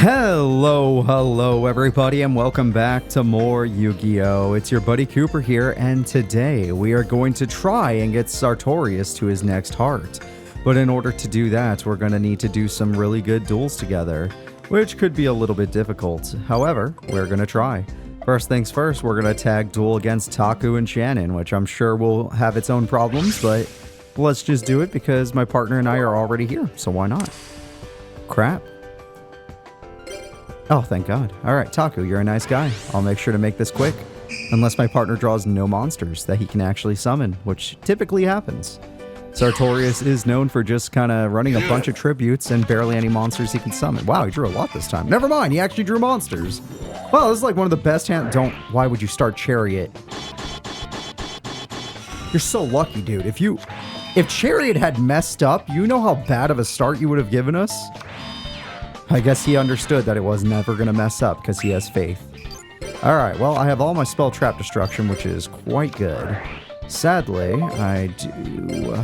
Hello everybody, and welcome back to more Yu-Gi-Oh! It's your buddy Cooper here, and today we are going to try and get Sartorius to his next heart. But in order to do that, we're going to need to do some really good duels together, which could be a little bit difficult. However, we're going to try. First things first, we're going to tag duel against Taku and Shannon, which I'm sure will have its own problems, but let's just do it because my partner and I are already here, so why not? Crap. Oh, thank God. Alright, Taku, you're a nice guy. I'll make sure to make this quick. Unless my partner draws no monsters that he can actually summon, which typically happens. Sartorius is known for just kind of running a bunch of tributes and barely any monsters he can summon. Wow, he drew a lot this time. Never mind, he actually drew monsters. Wow, this is like one of the best hands. Why would you start Chariot? You're so lucky, dude. If Chariot had messed up, you know how bad of a start you would have given us? I guess he understood that it was never going to mess up because he has faith. Alright, well, I have all my spell trap destruction, which is quite good. Sadly, I do...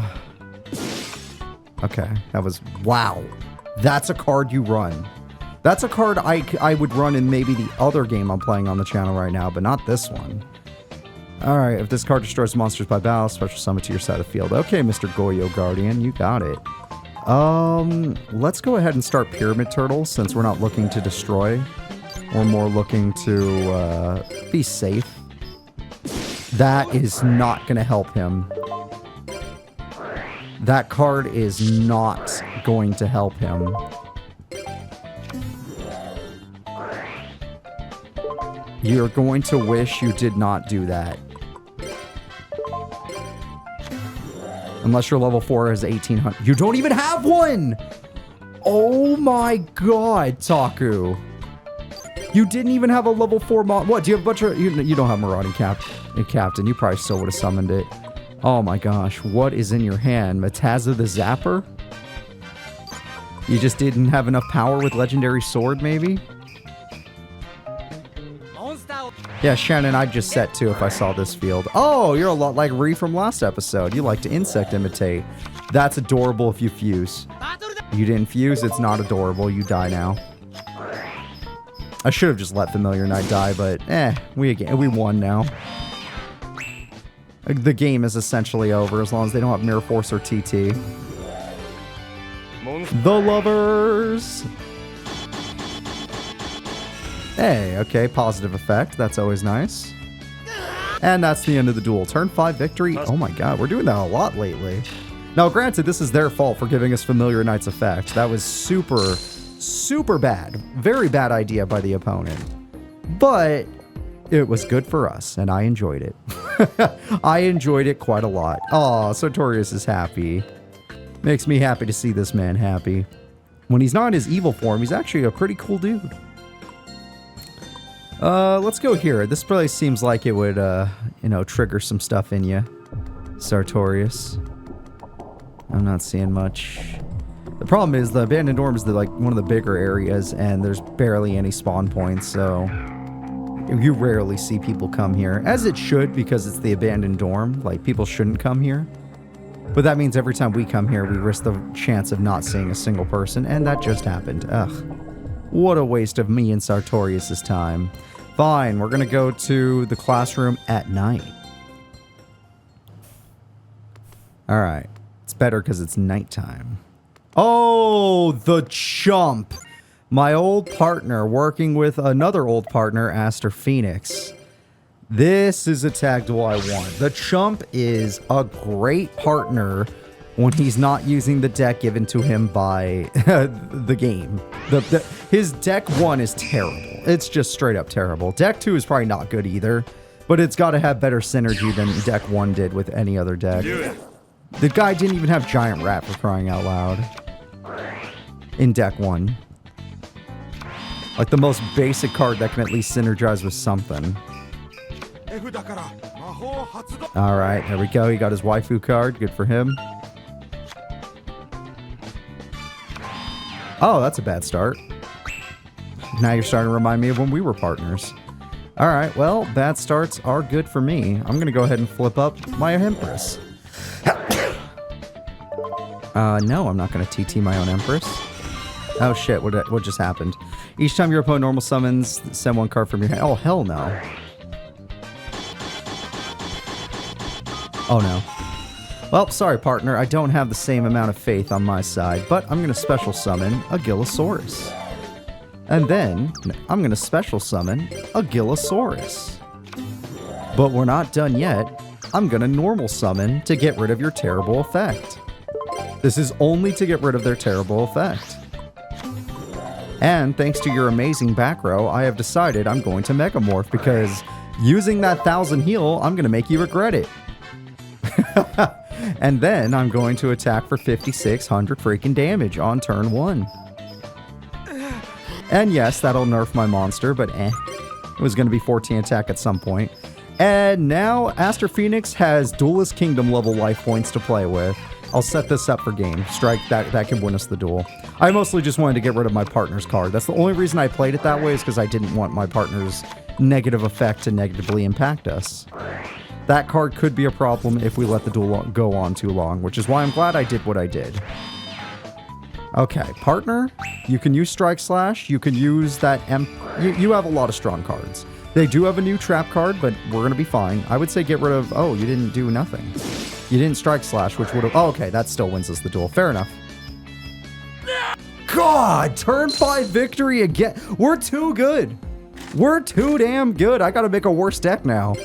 Okay, that was... Wow. That's a card you run. That's a card I would run in maybe the other game I'm playing on the channel right now, but not this one. Alright, if this card destroys monsters by battle, special summon to your side of the field. Okay, Mr. Goyo Guardian, you got it. Let's go ahead and start Pyramid Turtle since we're not looking to destroy. We're more looking to, be safe. That is not going to help him. That card is not going to help him. You're going to wish you did not do that. Unless your level 4 is 1800. You don't even have one! Oh my god, Taku. You didn't even have a level 4 What, do you have a bunch of... You don't have Marauding Captain. You probably still would have summoned it. Oh my gosh, what is in your hand? Matazza the Zapper? You just didn't have enough power with Legendary Sword, maybe? Yeah, Shannon, I'd just set too if I saw this field. Oh, you're a lot like Ree from last episode. You like to insect imitate. That's adorable if you fuse. You didn't fuse, it's not adorable. You die now. I should have just let Familiar Knight die, but we won now. The game is essentially over as long as they don't have Mirror Force or TT. The Lovers! Hey, okay, positive effect. That's always nice. And that's the end of the duel. Turn 5 victory. Oh my god, we're doing that a lot lately. Now, granted, this is their fault for giving us Familiar Knight's effect. That was super bad. Very bad idea by the opponent. But it was good for us, and I enjoyed it. I enjoyed it quite a lot. Aw, Sartorius is happy. Makes me happy to see this man happy. When he's not in his evil form, he's actually a pretty cool dude. Let's go here. This place seems like it would, you know, trigger some stuff in you. Sartorius. I'm not seeing much. The problem is the Abandoned Dorm is like one of the bigger areas, and there's barely any spawn points, so you rarely see people come here. As it should, because it's the Abandoned Dorm. Like, people shouldn't come here. But that means every time we come here, we risk the chance of not seeing a single person, and that just happened. Ugh. What a waste of me and Sartorius' time. Fine, we're gonna go to the classroom at night. Alright. It's better because it's nighttime. Oh, the chump! My old partner working with another old partner, Aster Phoenix. This is a tag duel I want. The chump is a great partner when he's not using the deck given to him by the game. His deck 1 is terrible. It's just straight up terrible. Deck 2 is probably not good either, but it's got to have better synergy than deck 1 did with any other deck. The guy didn't even have Giant Rat, for crying out loud, in deck 1. Like the most basic card that can at least synergize with something. Alright, there we go. He got his waifu card. Good for him. Oh, that's a bad start. Now you're starting to remind me of when we were partners. Alright, well, bad starts are good for me. I'm going to go ahead and flip up my Empress. No, I'm not going to TT my own Empress. Oh shit, what just happened? Each time your opponent normal summons, send one card from your hand. Oh, hell no. Oh no. Well, sorry partner, I don't have the same amount of faith on my side, but I'm gonna special summon a Gillosaurus. And then, I'm gonna special summon a Gillosaurus. But we're not done yet. I'm gonna normal summon to get rid of your terrible effect. This is only to get rid of their terrible effect. And thanks to your amazing back row, I have decided I'm going to Megamorph because using that 1000 heal, I'm gonna make you regret it. And then I'm going to attack for 5600 freaking damage on turn 1. And yes, that'll nerf my monster, but eh. It was going to be 14 attack at some point. And now Aster Phoenix has Duelist Kingdom level life points to play with. I'll set this up for game. Strike, that can win us the duel. I mostly just wanted to get rid of my partner's card. That's the only reason I played it that way, is because I didn't want my partner's negative effect to negatively impact us. That card could be a problem if we let the duel go on too long, which is why I'm glad I did what I did. Okay, partner, you can use Strike Slash, you can use that you have a lot of strong cards. They do have a new trap card, but we're going to be fine. I would say get rid of, oh, you didn't do nothing. You didn't Strike Slash, which would have, oh, okay, that still wins us the duel. Fair enough. God, turn 5 victory again. We're too good. We're too damn good. I got to make a worse deck now.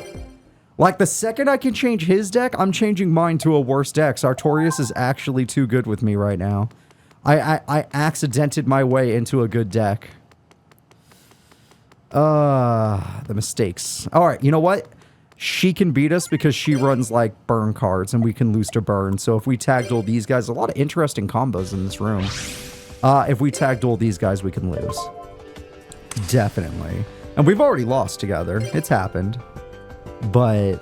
Like, the second I can change his deck, I'm changing mine to a worse deck. Sartorius is actually too good with me right now. I accidented my way into a good deck. The mistakes. Alright, you know what? She can beat us because she runs, like, burn cards, and we can lose to burn. So if we tag duel these guys, a lot of interesting combos in this room. If we tag duel these guys, we can lose. Definitely. And we've already lost together. It's happened. But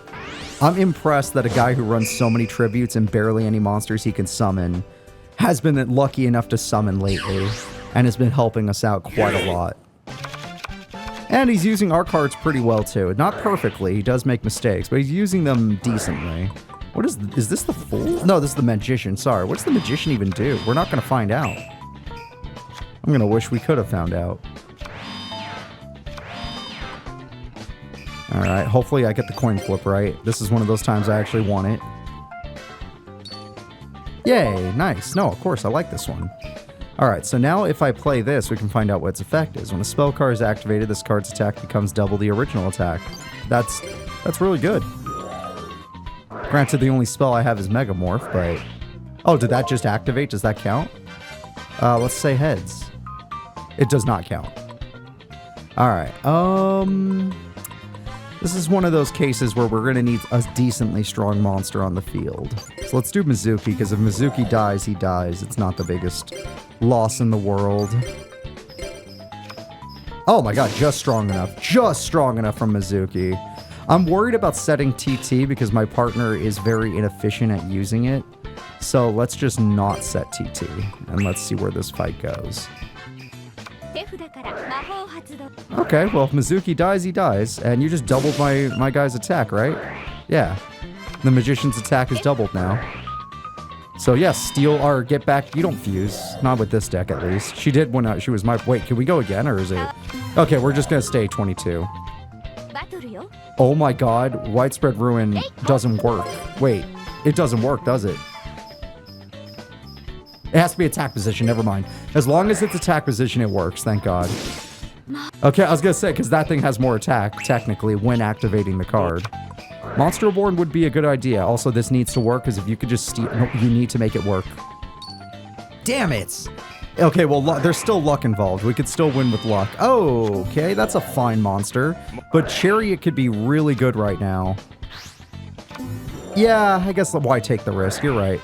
I'm impressed that a guy who runs so many tributes and barely any monsters he can summon has been lucky enough to summon lately and has been helping us out quite a lot. And he's using our cards pretty well too. Not perfectly, he does make mistakes, but he's using them decently. What is this the Fool? No, this is the Magician, sorry. What does the Magician even do? We're not going to find out. I'm going to wish we could have found out. Alright, hopefully I get the coin flip right. This is one of those times I actually want it. Yay, nice. No, of course, I like this one. Alright, so now if I play this, we can find out what its effect is. When a spell card is activated, this card's attack becomes double the original attack. That's really good. Granted, the only spell I have is Megamorph, but... Oh, did that just activate? Does that count? Let's say heads. It does not count. Alright, this is one of those cases where we're going to need a decently strong monster on the field. So let's do Mizuki, because if Mizuki dies, he dies. It's not the biggest loss in the world. Oh my god, just strong enough. Just strong enough from Mizuki. I'm worried about setting TT because my partner is very inefficient at using it. So let's just not set TT, and let's see where this fight goes. Okay, well, if Mizuki dies, he dies. And you just doubled my guy's attack, right? Yeah. The Magician's attack is doubled now. So, yes, steal or get back. You don't fuse. Not with this deck, at least. She did when she was my... Wait, can we go again, or is it... Okay, we're just gonna stay 22. Oh my god, Widespread Ruin doesn't work. Wait, it doesn't work, does it? It has to be attack position, never mind. As long as it's attack position, it works, thank god. Okay, I was gonna say, because that thing has more attack, technically, when activating the card. Monster Reborn would be a good idea. Also, this needs to work, because if you could just steal... No, you need to make it work. Damn it! Okay, well, there's still luck involved. We could still win with luck. Oh, okay, that's a fine monster. But Chariot could be really good right now. Yeah, I guess why take the risk? You're right.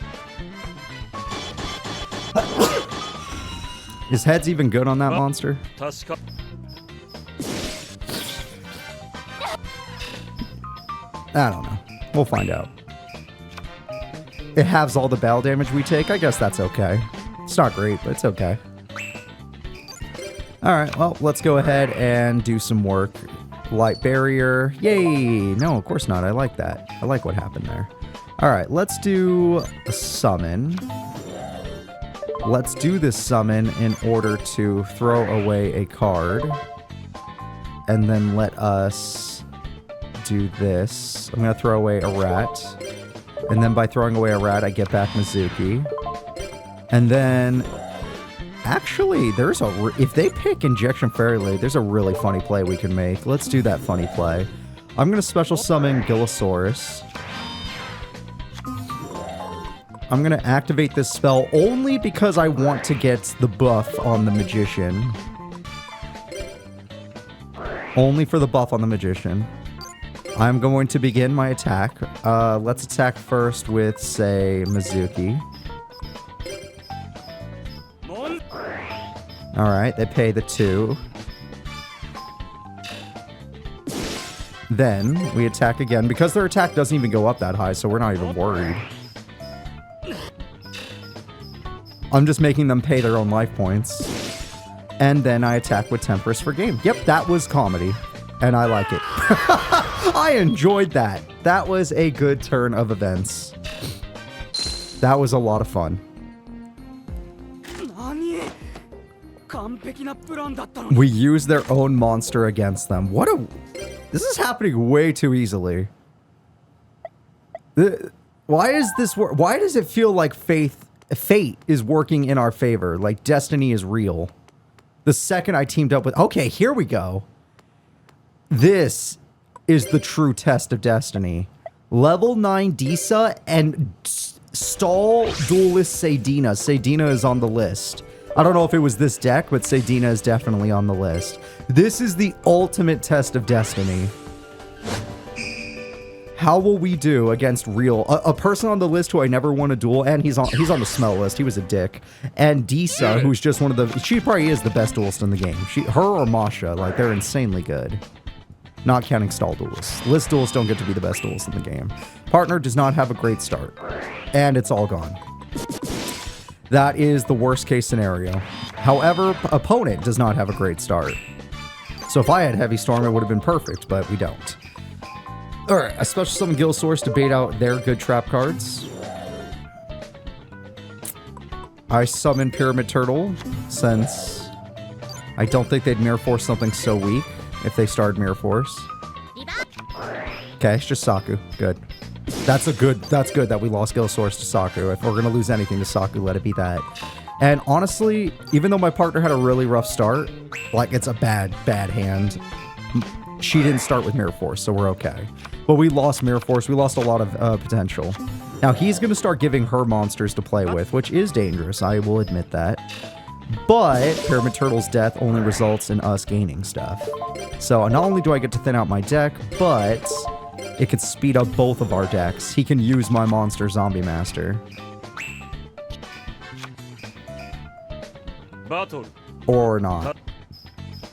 Is heads even good on that monster? I don't know. We'll find out. It halves all the battle damage we take. I guess that's okay. It's not great, but it's okay. Alright, well, let's go ahead and do some work. Light barrier. Yay! No, of course not. I like that. I like what happened there. Alright, let's do a summon. let's do this summon in order to throw away a card. And then let us do this. I'm going to throw away a rat. And then by throwing away a rat, I get back Mizuki. And then... Actually, there's a... If they pick Injection Fairy, there's a really funny play we can make. Let's do that funny play. I'm going to special summon Gillosaurus. I'm going to activate this spell only because I want to get the buff on the Magician. Only for the buff on the Magician. I'm going to begin my attack. Let's attack first with, say, Mizuki. Alright, they pay the 2. Then, we attack again. Because their attack doesn't even go up that high, so we're not even worried. I'm just making them pay their own life points. And then I attack with Temperance for game. Yep, that was comedy. And I like it. I enjoyed that. That was a good turn of events. That was a lot of fun. We use their own monster against them. What a... This is happening way too easily. Why is this... Why does it feel like fate is working in our favor? Like destiny is real. The second I teamed up with... Okay, here we go. This is the true test of destiny. Level 9 Disa and stall duelist Seydina. Seydina is on the list. I don't know if it was this deck, but Seydina is definitely on the list. This is the ultimate test of destiny. How will we do against real... A person on the list who I never won a duel, and he's on the smell list. He was a dick. And Disa, who's just one of the... She probably is the best duelist in the game. Her or Masha, like, they're insanely good. Not counting stall duelists. List duelists don't get to be the best duelists in the game. Partner does not have a great start. And it's all gone. That is the worst case scenario. However, opponent does not have a great start. So if I had Heavy Storm, it would have been perfect, but we don't. Alright, I special summon Gillosaurus to bait out their good trap cards. I summon Pyramid Turtle, since I don't think they'd Mirror Force something so weak if they started Mirror Force. Okay, it's just Saku. Good. That's good that we lost Gillosaurus to Saku. If we're going to lose anything to Saku, let it be that. And honestly, even though my partner had a really rough start, like it's a bad hand, she didn't start with Mirror Force, so we're okay. But we lost Mirror Force. We lost a lot of potential. Now, he's going to start giving her monsters to play with, which is dangerous. I will admit that. But Pyramid Turtle's death only results in us gaining stuff. So not only do I get to thin out my deck, but it could speed up both of our decks. He can use my monster Zombie Master. Battle. Or not.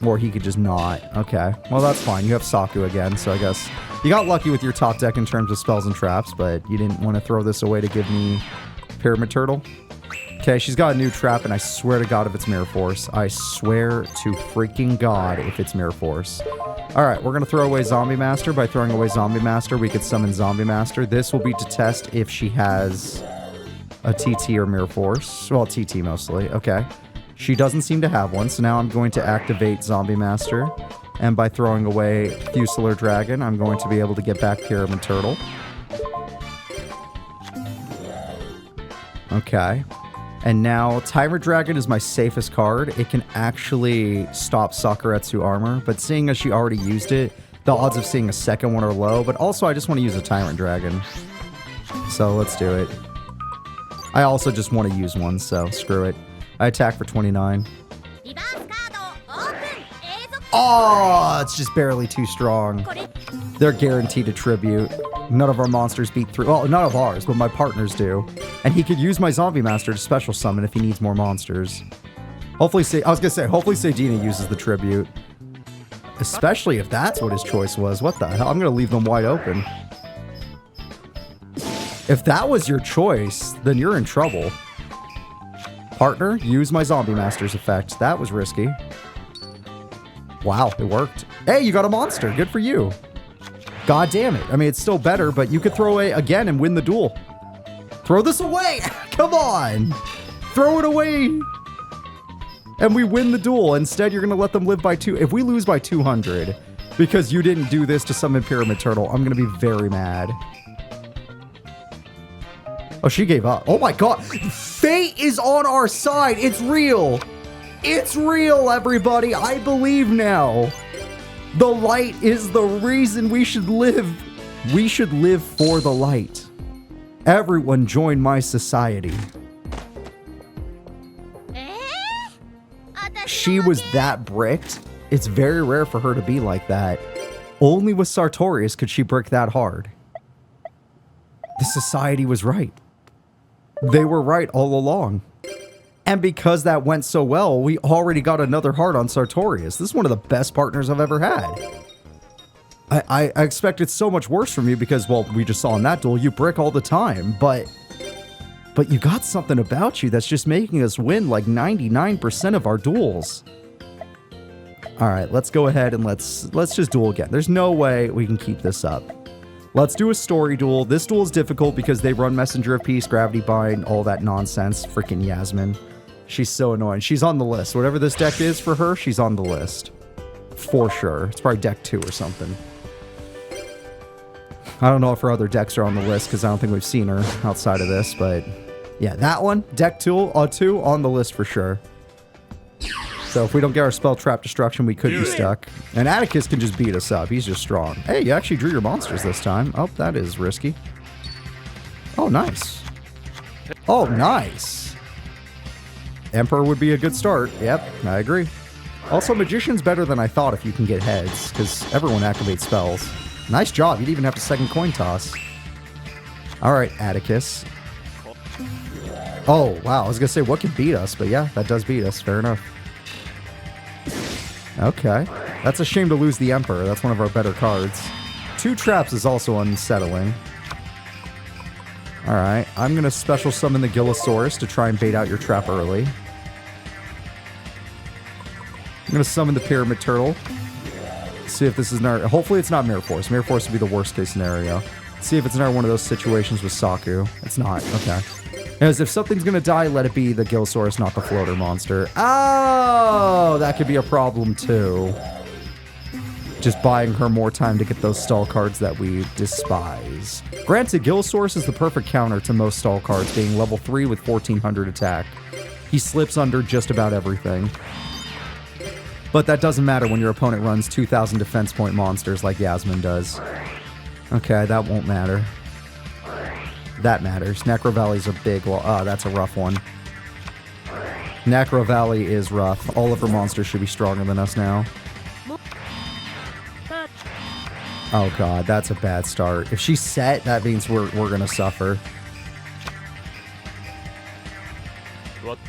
Or he could just not. Okay. Well, that's fine. You have Saku again, so I guess you got lucky with your top deck in terms of spells and traps, but you didn't want to throw this away to give me Pyramid Turtle. Okay, she's got a new trap, and I swear to God if it's Mirror Force. I swear to freaking God if it's Mirror Force. Alright, we're going to throw away Zombie Master. By throwing away Zombie Master, we could summon Zombie Master. This will be to test if she has a TT or Mirror Force. Well, TT mostly. Okay. She doesn't seem to have one, so now I'm going to activate Zombie Master. And by throwing away Fusilar Dragon, I'm going to be able to get back Pyramid Turtle. Okay. And now, Timer Dragon is my safest card. It can actually stop Sakuretsu armor, but seeing as she already used it, the odds of seeing a second one are low, but also I just want to use a Tyrant Dragon. So let's do it. I also just want to use one, so screw it. I attack for 29. Oh, it's just barely too strong. They're guaranteed a tribute. None of our monsters beat through. Well, none of ours, but my partners do. And he could use my Zombie Master to special summon if he needs more monsters. Hopefully, hopefully Seydina uses the tribute. Especially if that's what his choice was. What the hell? I'm going to leave them wide open. If that was your choice, then you're in trouble. Partner, use my Zombie Master's effect. That was risky. Wow, it worked. Hey, you got a monster. Good for you. God damn it. I mean, it's still better, but you could throw away again and win the duel. Throw this away. Come on. Throw it away! And we win the duel. Instead, you're gonna let them live by 2. If we lose by 200, because you didn't do this to summon Pyramid Turtle, I'm gonna be very mad. Oh, she gave up. Oh my god. Fate is on our side. It's real. It's real, everybody. I believe now. The light is the reason we should live. We should live for the light. Everyone join my society. She was that bricked. It's very rare for her to be like that. Only with Sartorius could she brick that hard. The society was right. They were right all along. And because that went so well, we already got another heart on Sartorius. This is one of the best partners I've ever had. I expected so much worse from you because, well, we just saw in that duel, you brick all the time, but you got something about you that's just making us win like 99% of our duels. All right, let's go ahead and let's just duel again. There's no way we can keep this up. Let's do a story duel. This duel is difficult because they run Messenger of Peace, Gravity Bind, all that nonsense. Freaking Yasmin. She's so annoying. She's on the list. Whatever this deck is for her, she's on the list. For sure. It's probably deck 2 or something. I don't know if her other decks are on the list because I don't think we've seen her outside of this, but yeah, that one, deck 2 on the list for sure. So if we don't get our spell trap destruction, we could be stuck. And Atticus can just beat us up. He's just strong. Hey, you actually drew your monsters this time. Oh, that is risky. Oh, nice. Oh, nice. Emperor would be a good start. Yep, I agree. Also, Magician's better than I thought if you can get heads, because everyone activates spells. Nice job. You didn't even have to second coin toss. All right, Atticus. Oh, wow. I was going to say, what could beat us? But yeah, that does beat us. Fair enough. Okay. That's a shame to lose the Emperor. That's one of our better cards. 2 traps is also unsettling. All right. I'm going to special summon the Gillosaurus to try and bait out your trap early. I'm going to summon the Pyramid Turtle. See if this is another... Hopefully it's not Mirror Force. Mirror Force would be the worst case scenario. See if it's another one of those situations with Saku. It's not. Okay. As if something's going to die, let it be the Gillosaurus, not the floater monster. Oh! That could be a problem too. Just buying her more time to get those stall cards that we despise. Granted, Gillosaurus is the perfect counter to most stall cards, being level 3 with 1400 attack. He slips under just about everything. But that doesn't matter when your opponent runs 2000 defense point monsters like Yasmin does. Okay, that won't matter. That matters. Necro Valley's a big... Oh, that's a rough one. Necro Valley is rough. All of her monsters should be stronger than us now. Oh god, that's a bad start. If she's set, that means we're gonna suffer. What?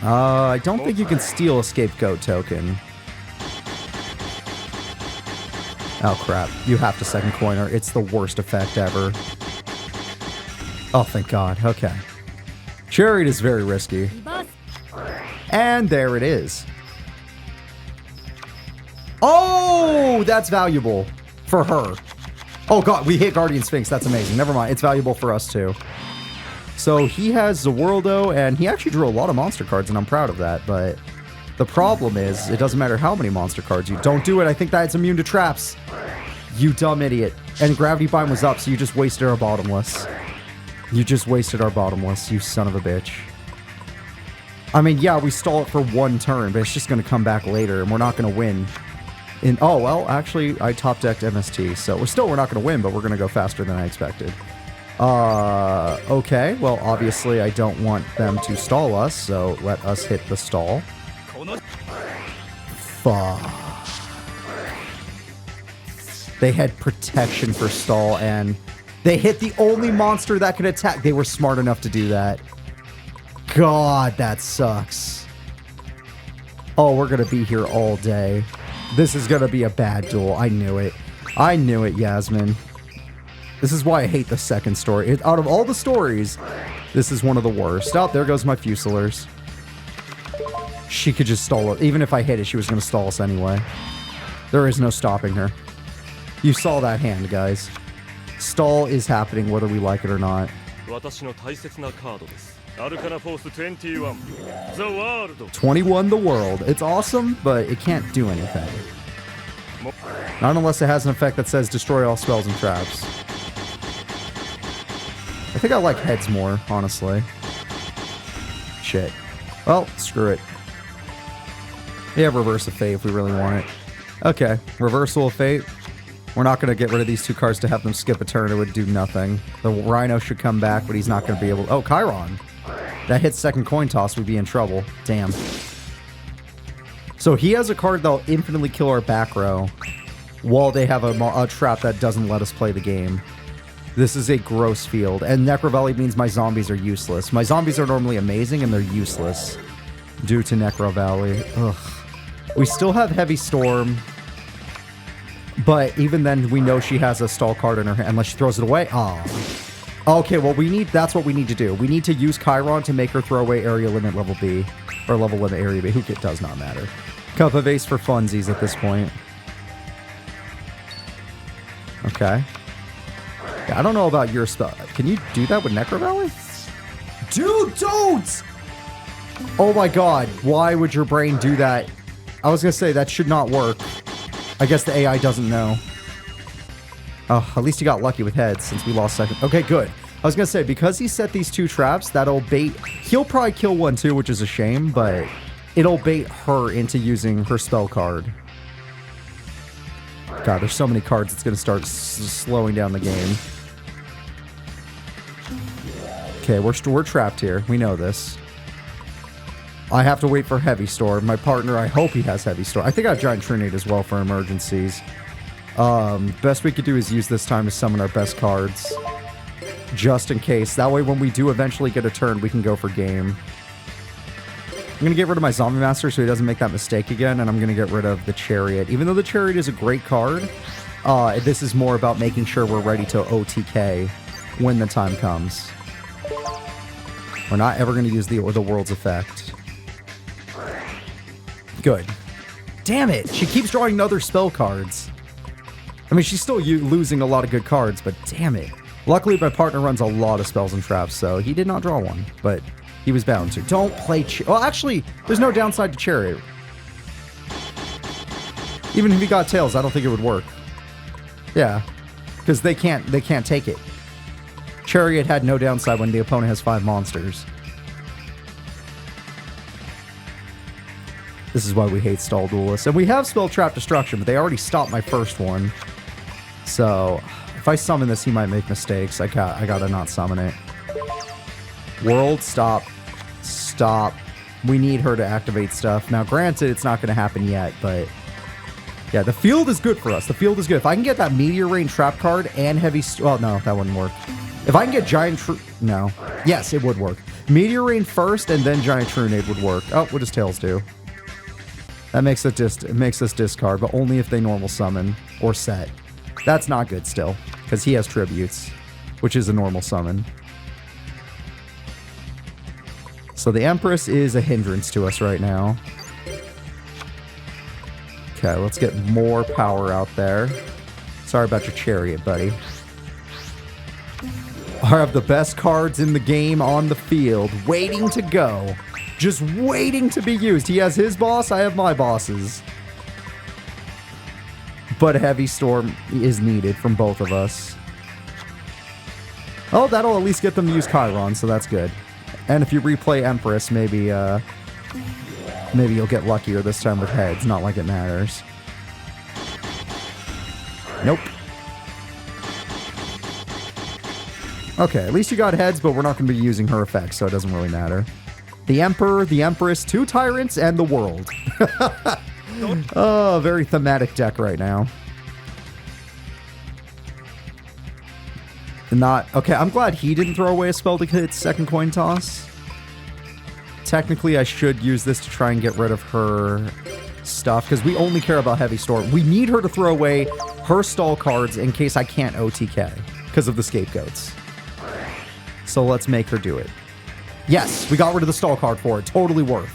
I don't think you can steal a scapegoat token. Oh crap, you have to second coiner. It's the worst effect ever. Oh, thank god. Okay. Chariot is very risky. And there it is. Oh, that's valuable for her. Oh god, we hit Guardian Sphinx. That's amazing. Never mind. It's valuable for us too. So he has Zawurldo, and he actually drew a lot of monster cards, and I'm proud of that. But the problem is, it doesn't matter how many monster cards you... Don't do it. I think that's immune to traps. You dumb idiot. And Gravity Bind was up, so you just wasted our Bottomless. You just wasted our Bottomless, you son of a bitch. I mean, yeah, we stall it for 1 turn, but it's just going to come back later, and we're not going to win. Oh, well, actually, I top-decked MST, so we're not going to win, but we're going to go faster than I expected. Okay, well, obviously, I don't want them to stall us, so let us hit the stall. Fuck. They had protection for stall, and they hit the only monster that could attack. They were smart enough to do that. God, that sucks. Oh, we're gonna be here all day. This is gonna be a bad duel. I knew it. I knew it, Yasmin. This is why I hate the second story. Out of all the stories, this is one of the worst. Oh, there goes my Fusiliers. She could just stall it. Even if I hit it, she was going to stall us anyway. There is no stopping her. You saw that hand, guys. Stall is happening whether we like it or not. Arcana Force 21 The World. 21 the world. It's awesome, but it can't do anything. Not unless it has an effect that says destroy all spells and traps. I think I like heads more, honestly. Shit. Well, screw it. We have Reverse of Fate if we really want it. Okay, Reversal of Fate. We're not going to get rid of these two cards to have them skip a turn. It would do nothing. The Rhino should come back, but he's not going to be able to... Oh, Chiron. That hits second coin toss, we'd be in trouble. Damn. So he has a card that'll infinitely kill our back row while they have a trap that doesn't let us play the game. This is a gross field, and Necro Valley means my zombies are useless. My zombies are normally amazing, and they're useless due to Necro Valley. Ugh. We still have Heavy Storm, but even then, we know she has a stall card in her hand, unless she throws it away. Oh. Okay, well, that's what we need to do. We need to use Chiron to make her throw away Area Limit level B, or level limit Area B. It does not matter. Cup of Ace for funsies at this point. Okay. Yeah, I don't know about your spell. Can you do that with Necro Valley? Dude, don't! Oh my god, why would your brain do that? I was gonna say, that should not work. I guess the AI doesn't know. Oh, at least you got lucky with heads since we lost second. Okay, good. I was gonna say, because he set these two traps, that'll bait... He'll probably kill one too, which is a shame, but it'll bait her into using her spell card. God, there's so many cards, it's gonna start slowing down the game. Okay, we're trapped here. We know this. I have to wait for Heavy Storm. My partner, I hope he has Heavy Storm. I think I have Giant Trinade as well for emergencies. Best we could do is use this time to summon our best cards. Just in case. That way, when we do eventually get a turn, we can go for game. I'm going to get rid of my Zombie Master so he doesn't make that mistake again, and I'm going to get rid of the Chariot. Even though the Chariot is a great card, this is more about making sure we're ready to OTK when the time comes. We're not ever going to use the World's Effect. Good. Damn it! She keeps drawing other spell cards. I mean, she's still losing a lot of good cards, but damn it. Luckily, my partner runs a lot of spells and traps, so he did not draw one, but he was bound to. Don't play... Well, actually, there's no downside to Chariot. Even if he got Tails, I don't think it would work. Yeah, because they can't take it. Chariot had no downside when the opponent has 5 monsters. This is why we hate stall duelists. And we have Spell Trap Destruction, but they already stopped my first one. So, if I summon this, he might make mistakes. I gotta not summon it. World, stop. Stop. We need her to activate stuff. Now, granted, it's not going to happen yet, but... Yeah, the field is good for us. The field is good. If I can get that Meteor Rain trap card and Heavy... Well, no, that wouldn't work. If I can get Giant... No. Yes, it would work. Meteor Rain first, and then Giant Trinade would work. Oh, what does Tails do? That makes us discard, but only if they normal summon or set. That's not good still, because he has tributes, which is a normal summon. So the Empress is a hindrance to us right now. Okay, let's get more power out there. Sorry about your Chariot, buddy. I have the best cards in the game on the field, waiting to go. Just waiting to be used. He has his boss, I have my bosses. But Heavy Storm is needed from both of us. Oh, that'll at least get them to use Chiron, so that's good. And if you replay Empress, maybe you'll get luckier this time with heads. Not like it matters. Nope. Okay, at least you got heads, but we're not going to be using her effects, so it doesn't really matter. The Emperor, the Empress, 2 Tyrants, and the World. Oh, very thematic deck right now. Okay, I'm glad he didn't throw away a spell to hit second coin toss. Technically, I should use this to try and get rid of her stuff, because we only care about Heavy Storm. We need her to throw away her stall cards in case I can't OTK, because of the scapegoats. So let's make her do it. Yes, we got rid of the stall card for it. Totally worth.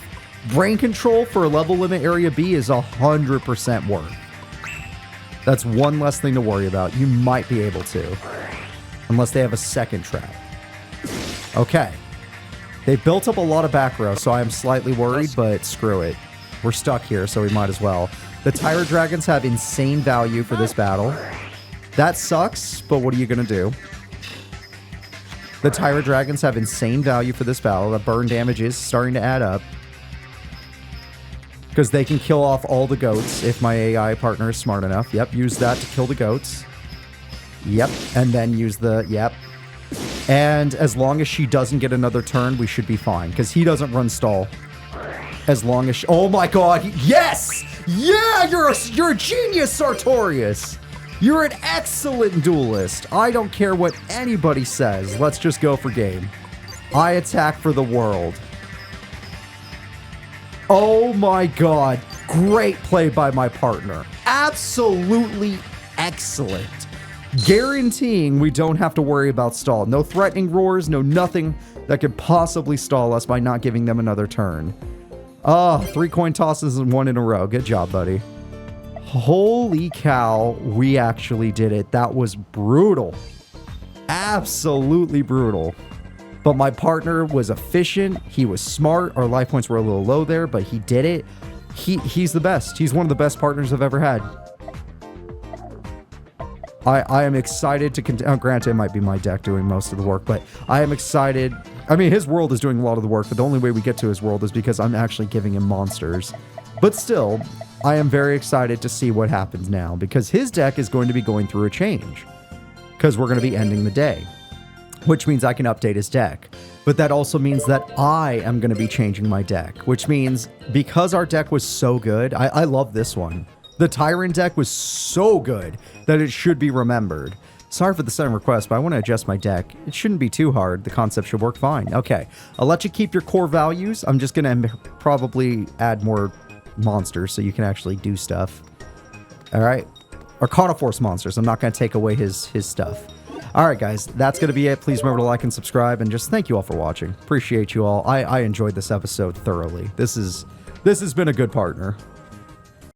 Brain control for level limit area B is 100% worth. That's one less thing to worry about. You might be able to. Unless they have a second trap. Okay. They built up a lot of back row, so I'm slightly worried, but screw it. We're stuck here, so we might as well. The Tyrant Dragons have insane value for this battle. That sucks, but what are you going to do? The Tyrant Dragons have insane value for this battle. The burn damage is starting to add up. Because they can kill off all the goats if my AI partner is smart enough. Yep, use that to kill the goats. Yep, and then use the... Yep. And as long as she doesn't get another turn, we should be fine. Because he doesn't run stall. As long as she... Oh my god! Yes! Yeah! You're a genius, Sartorius! You're an excellent duelist. I don't care what anybody says. Let's just go for game. I attack for the world. Oh my god. Great play by my partner. Absolutely excellent. Guaranteeing we don't have to worry about stall. No threatening roars, no nothing that could possibly stall us by not giving them another turn. 3 coin tosses and 1 in a row. Good job, buddy. Holy cow, we actually did it. That was brutal. Absolutely brutal. But my partner was efficient. He was smart. Our life points were a little low there, but he did it. He's the best. He's one of the best partners I've ever had. I am excited to continue. Granted, it might be my deck doing most of the work, but I am excited. I mean, his world is doing a lot of the work, but the only way we get to his world is because I'm actually giving him monsters. But still, I am very excited to see what happens now, because his deck is going to be going through a change. Because we're going to be ending the day. Which means I can update his deck. But that also means that I am going to be changing my deck. Which means, because our deck was so good, I love this one. The Tyrant deck was so good that it should be remembered. Sorry for the sudden request, but I want to adjust my deck. It shouldn't be too hard. The concept should work fine. Okay, I'll let you keep your core values. I'm just going to probably add more monsters so you can actually do stuff. Alright? Or Carniforce monsters. I'm not going to take away his stuff. Alright guys, that's going to be it. Please remember to like and subscribe, and just thank you all for watching. Appreciate you all. I enjoyed this episode thoroughly. This has been a good partner.